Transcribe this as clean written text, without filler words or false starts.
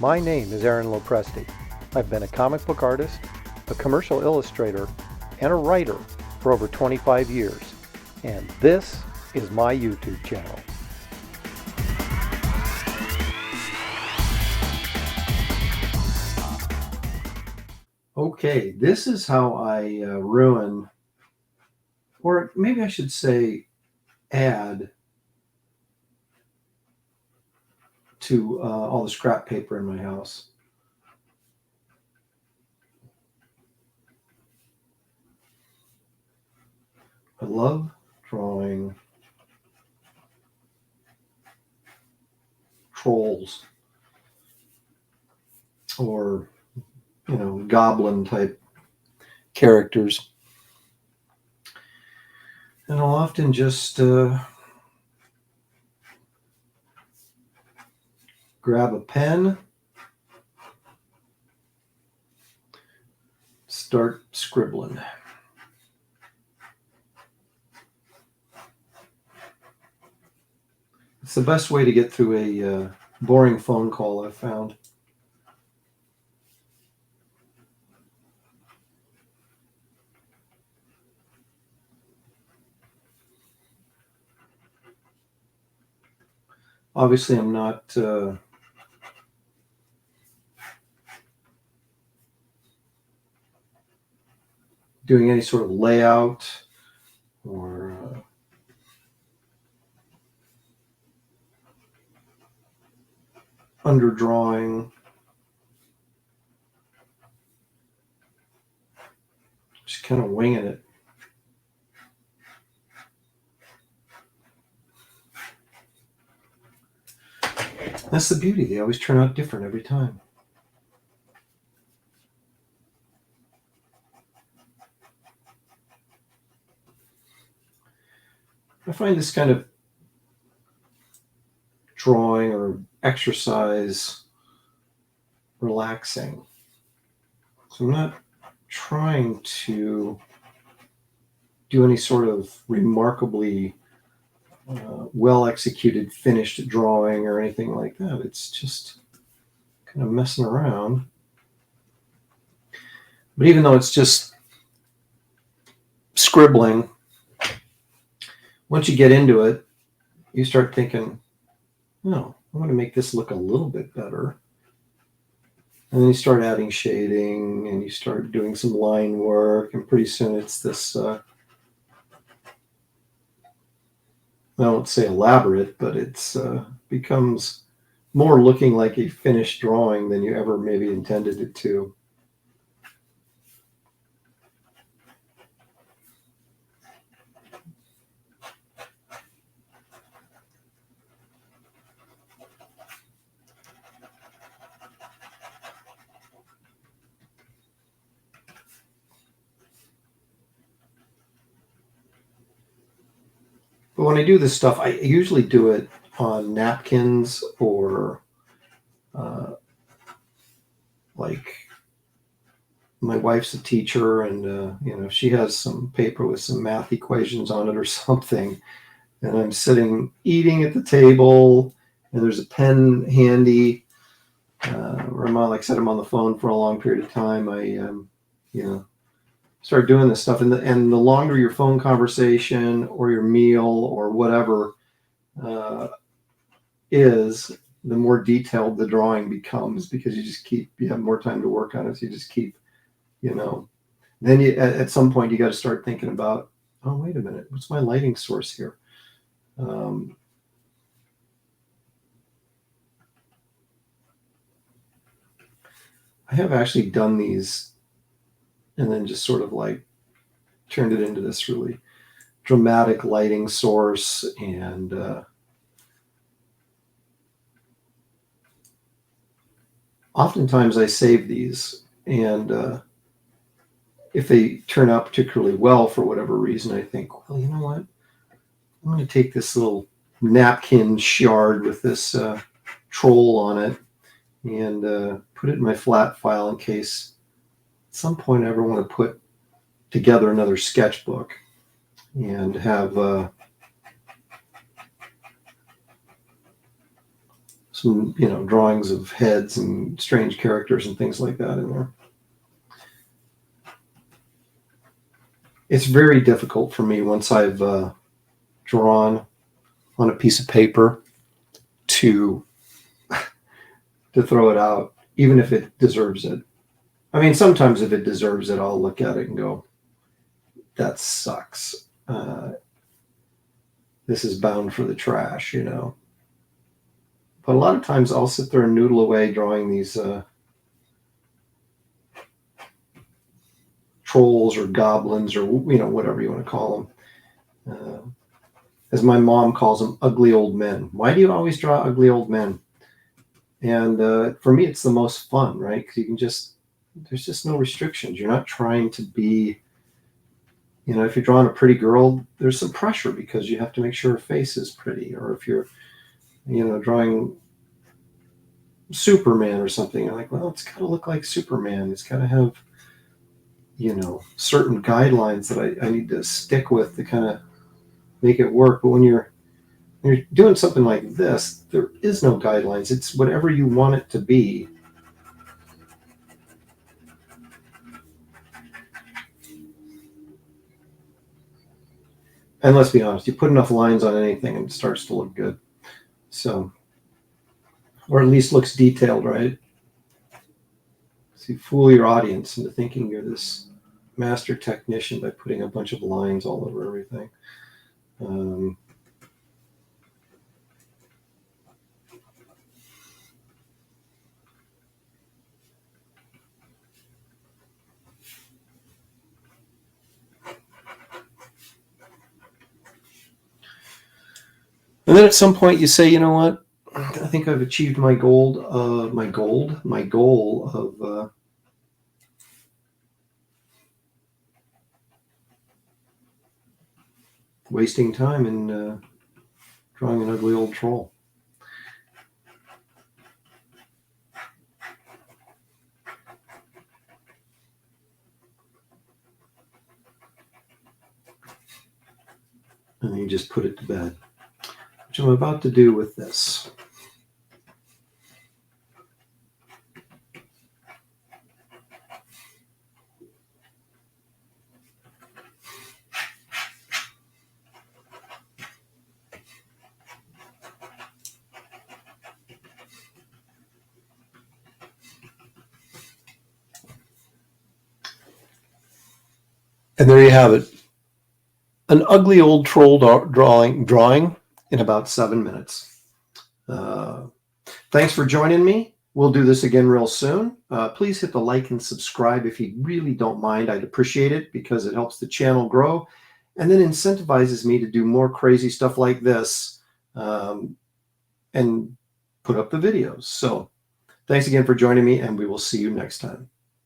My name is Aaron Lopresti. I've been a comic book artist, a commercial illustrator, and a writer for over 25 years. And this is my YouTube channel. Okay, this is how I ruin, or maybe I should say add to all the scrap paper in my house. I love drawing trolls or, goblin type characters. And I'll often just grab a pen, start scribbling. It's the best way to get through a boring phone call, I've found. Obviously, I'm not doing any sort of layout or underdrawing. Just kind of winging it. That's the beauty. They always turn out different every time. I find this kind of drawing or exercise relaxing. So I'm not trying to do any sort of remarkably well-executed finished drawing or anything like that. It's just kind of messing around. But even though it's just scribbling, once you get into it, you start thinking, no, I want to make this look a little bit better. And then you start adding shading and you start doing some line work, and pretty soon it's this, I won't say elaborate, but it's becomes more looking like a finished drawing than you ever maybe intended it to. But when I do this stuff, I usually do it on napkins or like my wife's a teacher, and she has some paper with some math equations on it or something, and I'm sitting eating at the table, and there's a pen handy, or like I said, I'm on the phone for a long period of time. I start doing this stuff, and the longer your phone conversation or your meal or whatever is, the more detailed the drawing becomes, because you have more time to work on it. So you just keep, then at some point you got to start thinking about, oh, wait a minute, what's my lighting source here? I have actually done these and then just sort of like turned it into this really dramatic lighting source, and oftentimes I save these, and if they turn out particularly well for whatever reason, I think, well, you know what? I'm going to take this little napkin shard with this troll on it and put it in my flat file in case at some point I ever want to put together another sketchbook and have some, drawings of heads and strange characters and things like that in there. It's very difficult for me once I've drawn on a piece of paper to throw it out, even if it deserves it. I mean, sometimes if it deserves it, I'll look at it and go, that sucks. This is bound for the trash, But a lot of times I'll sit there and noodle away drawing these trolls or goblins or, whatever you want to call them. As my mom calls them, ugly old men. Why do you always draw ugly old men? And for me, it's the most fun, right? Because there's just no restrictions. You're not trying to be, if you're drawing a pretty girl, there's some pressure because you have to make sure her face is pretty. Or if you're, drawing Superman or something, you're like, well, it's got to look like Superman. It's got to have, certain guidelines that I need to stick with to kind of make it work. But when you're doing something like this, there is no guidelines. It's whatever you want it to be. And let's be honest, you put enough lines on anything and it starts to look good. So, or at least looks detailed, right? So you fool your audience into thinking you're this master technician by putting a bunch of lines all over everything. And then at some point you say, you know what? I think I've achieved my goal. My goal of wasting time in drawing an ugly old troll. And then you just put it to bed, which I'm about to do with this. And there you have it. An ugly old troll drawing in about 7 minutes. Thanks for joining me. We'll do this again real soon. Please hit the like and subscribe if you really don't mind. I'd appreciate it because it helps the channel grow and then incentivizes me to do more crazy stuff like this and put up the videos. So thanks again for joining me, and we will see you next time.